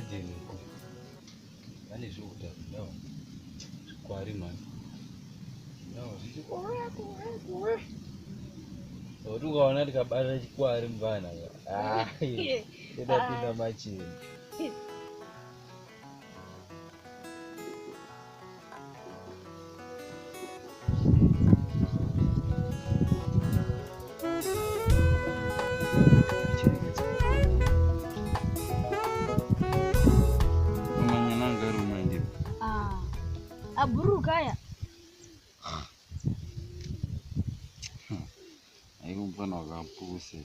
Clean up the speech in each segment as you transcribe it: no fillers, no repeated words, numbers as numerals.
Eden vane zvokuta no zvikwari mani no zvichi kure nokuti ukaona tikabata chikwari muvana todapinda machini aburukaya aikumfana wakapuse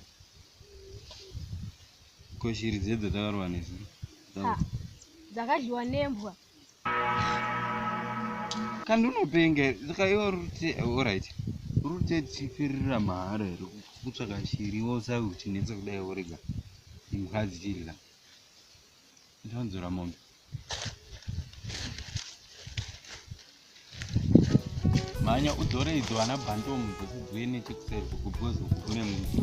ko shiri dzedzo dzakarwa nesu dzakadliwa nembwa kandi unopenge saka iwo alright rute tichifirira mahara here kutsvaka shiri wosai uchinetsa kudai worega imwa dzichidya ndonzora mombe manya udzore idzo vana bhandomu dzose dziuye nechekusaiva kubhozi kune munhu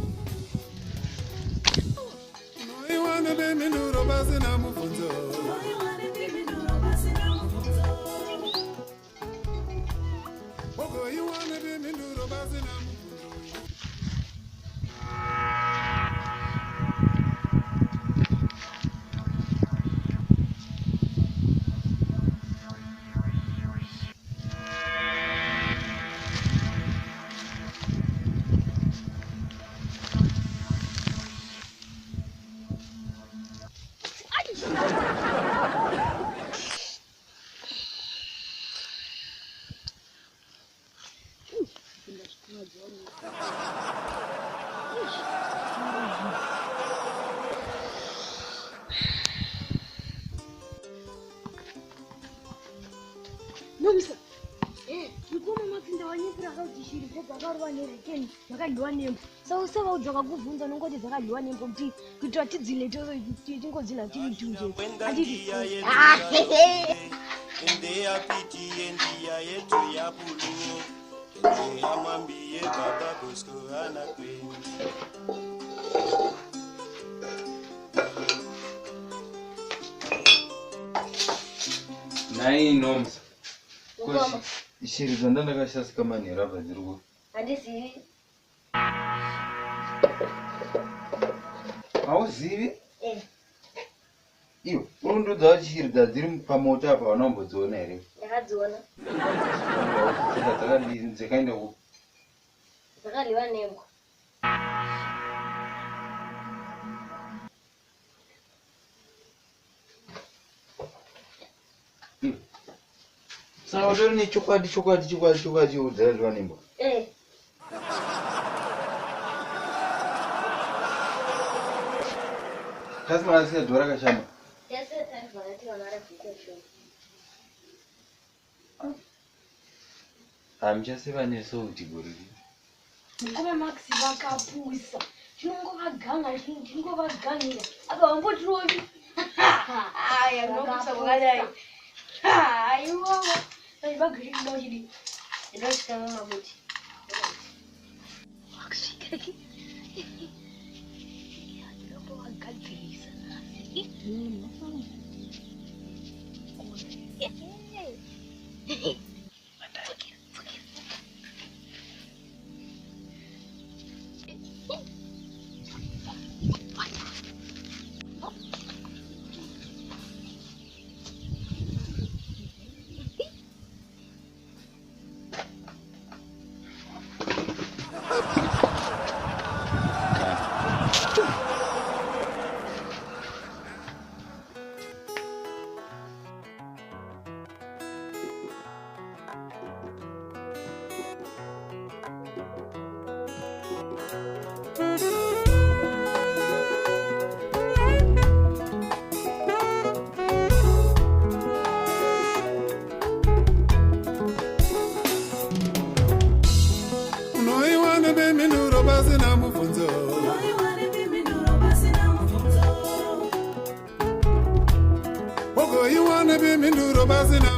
nomsa ndikuma mapinda wanyipira kuti shiri dzakarwa nerekeni dzakadliwa nembo saka udzoka kuvhunza nongoti dzakadliwa nembo kuti kuitira tidzile tingodzila tiri tuje atiti India piti India yetu ya bulu India mambi ye baba bosko ana kweni nai nomsa shiri dzandandakashasika manhero abva dziri ku handizivi hauzivi iwe unondudza kuti shiri dzadziri pamoto apa vanombodziona here ndakadziona saka dzakadini dzakaenda ku dzakadliwa nembwa saka utori nechokwadi udzakadliwa nembwa kasi mana sina dhora kashama hamuchaseva nesouti goriri mukoma maxi vakapusa chinongovagang'ira apa vambotirovi yanokusa kwakadai aiwawa vaigirikida chidi ndosvikama mabuti vagadzirisa Minduro basi